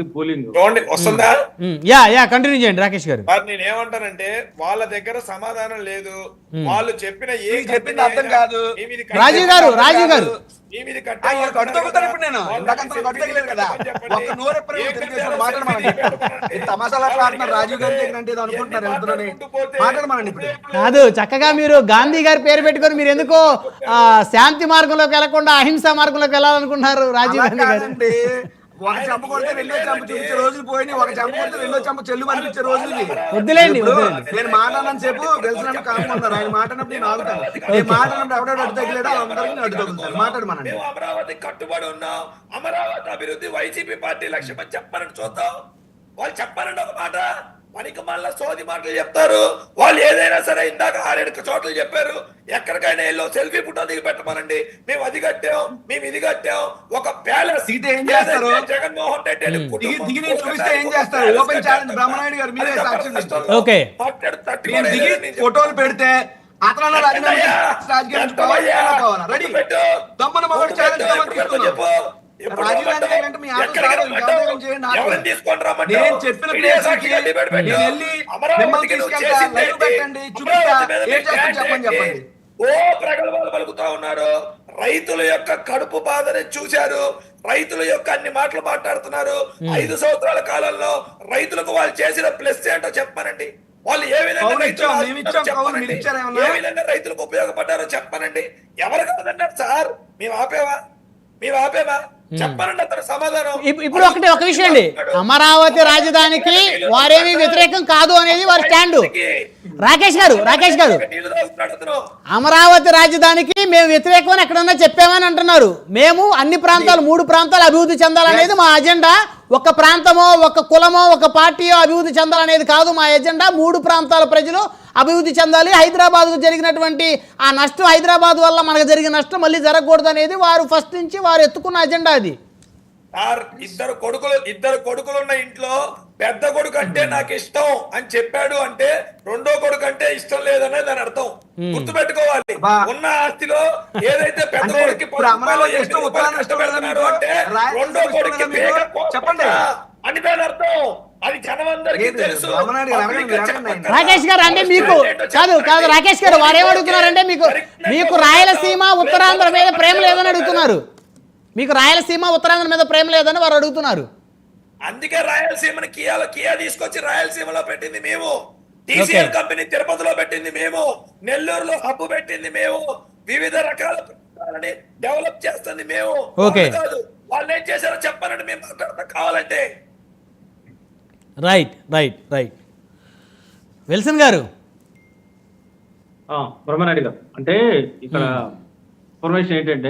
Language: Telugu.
పార్టీ పోలింగ్ వస్తుందా? యా కంటిన్యూ చేయండి రాకేష్ గారు. నేను ఏమంటానంటే వాళ్ళ దగ్గర సమాధానం లేదు. వాళ్ళు చెప్పిన చెప్పింది అర్థం కాదు. రాజీవ్ గారు కాదు, చక్కగా మీరు గాంధీ గారి పేరు పెట్టుకొని మీరు ఎందుకో శాంతి మార్గంలోకి వెళ్లకుండా అహింసా మార్గంలోకి వెళ్ళాలనుకుంటున్నారు రాజీవ్ గాంధీ గారు. ఒక చెంప కొడితే రెండో చెంప చూపించే రోజులు పోయి, ఒక చెంప కొడితే రెండో చెంప చెల్లు అనిపించే రోజులు. వద్దులేండి, నేను మాట్లాడని చెప్పు తెలిసినట్టు కాకుండా ఆయన మాట్లాడినప్పుడు నేను ఆగుతాను. నేను మాట్లాడినప్పుడు ఎవడో అడ్డు తగ్గలేదో అందరికీ అడ్డు తగ్గుతాను. మాట్లాడమనండి. అమరావతి కట్టుబడి ఉన్నాం, అమరావతి అభివృద్ధి వైసీపీ పార్టీ లక్ష్యం అని చెప్పారని చూద్దాం. వాళ్ళు చెప్పారండి ఒక మాట, మనకి మళ్ళా సోది మాటలు చెప్తారు. వాళ్ళు ఏదైనా సరే ఇందాక 6-7 చోట్ల చెప్పారు, ఎక్కడికైనా వెళ్ళో సెల్ఫీ ఫోటో దిగి పెట్టమనండి. మేము అది కట్టాం, మేము ఇది కట్టాం. ఒక ప్యాలెస్ ఏం చేస్తారు? జగన్మోహన్ రెడ్డి చూపిస్తే ఏం చేస్తారు? ఓపెన్ ఛాలెంజ్ బ్రహ్మనాయుడు గారు మీరే సాక్షి. ఫోటోలు పెడితే అతను రాజకీయం దమ్మన మగడు ఛాలెంజ్ రాజీవ్ గాంధీ గారు అంటే మీ నేను చెప్పిన ప్లేస్ మిమ్మల్ని తీసుకెళ్తా, లైవ్ పెట్టండి, చూపిస్తా, ఏం చేస్తాను చెప్పండి చెప్పండి. ఓ ప్రగల్భాలు పలుకుతా ఉన్నారు. రైతుల యొక్క కడుపు బాధని చూశారు, రైతుల యొక్క అన్ని మాటలు మాట్లాడుతున్నారు. 5 సంవత్సరాల కాలంలో రైతులకు వాళ్ళు చేసిన ప్లస్ ఏంటో చెప్పానండి. వాళ్ళు ఏ విధంగా రైతులకు ఉపయోగపడ్డారో చెప్పానండి. ఎవరు కాదన్నారు సార్? మేము ఆపేవా? చెప్పారండి అతను సమాధానం. ఇప్పుడు ఒక విషయం అండి, అమరావతి రాజధానికి వారేమీ వ్యతిరేకం కాదు అనేది వారి స్టాండ్. రాకేష్ గారు అమరావతి రాజధానికి మేము వ్యతిరేకం అని ఎక్కడన్నా చెప్పామని అంటున్నారు. మేము అన్ని ప్రాంతాలు 3 ప్రాంతాలు అభివృద్ధి చెందాలనేది మా అజెండా. ఒక ప్రాంతమో, ఒక కులమో, ఒక పార్టీయో అభివృద్ధి చెందాలనేది కాదు మా ఎజెండా. 3 ప్రాంతాల ప్రజలు అభివృద్ధి చెందాలి. హైదరాబాద్కు జరిగినటువంటి ఆ నష్టం, హైదరాబాద్ వల్ల మనకు జరిగిన నష్టం మళ్ళీ జరగకూడదు అనేది వారు ఫస్ట్ నుంచి వారు ఎత్తుకున్న అజెండా అది. సార్, ఇద్దరు కొడుకులు ఉన్న ఇంట్లో పెద్ద కొడుకు అంటే నాకు ఇష్టం అని చెప్పాడు అంటే రెండో కొడుకు అంటే ఇష్టం లేదనే దాని అర్థం. గుర్తుపెట్టుకోవాలి. ఉన్న ఆస్తిలో ఏదైతే పెద్ద కొడుకు అంటే రెండో కొడుకు చెప్పండి అని దాని అర్థం. అది జనమందరికీ తెలుసు. రాకేష్ గారు అంటే మీకు కాదు రాకేష్ గారు వారు ఏమడుగుతున్నారంటే మీకు రాయలసీమ ఉత్తరాంధ్ర మీద ప్రేమ లేదని అడుగుతున్నారు. మీకు రాయలసీమ ఉత్తరాంధ్ర మీద ప్రేమ లేదని వారు అడుగుతున్నారు. అందుకే రాయలసీమని కియా తీసుకొచ్చి రాయలసీమలో పెట్టింది మేము. టీసీఎల్ కంపెనీ తిరుపతిలో పెట్టింది మేము. నెల్లూరులో హబ్ పెట్టింది మేము. వివిధ రకాల డెవలప్ చేస్తుంది మేము. కాదు వాళ్ళు ఏం చేశారో చెప్పారండి, మేము మాట్లాడతాం కావాలంటే. రైట్ విల్సన్ గారు. బ్రహ్మనాయుడు గారు అంటే ఇక్కడ ఇన్ఫర్మేషన్ ఏంటంటే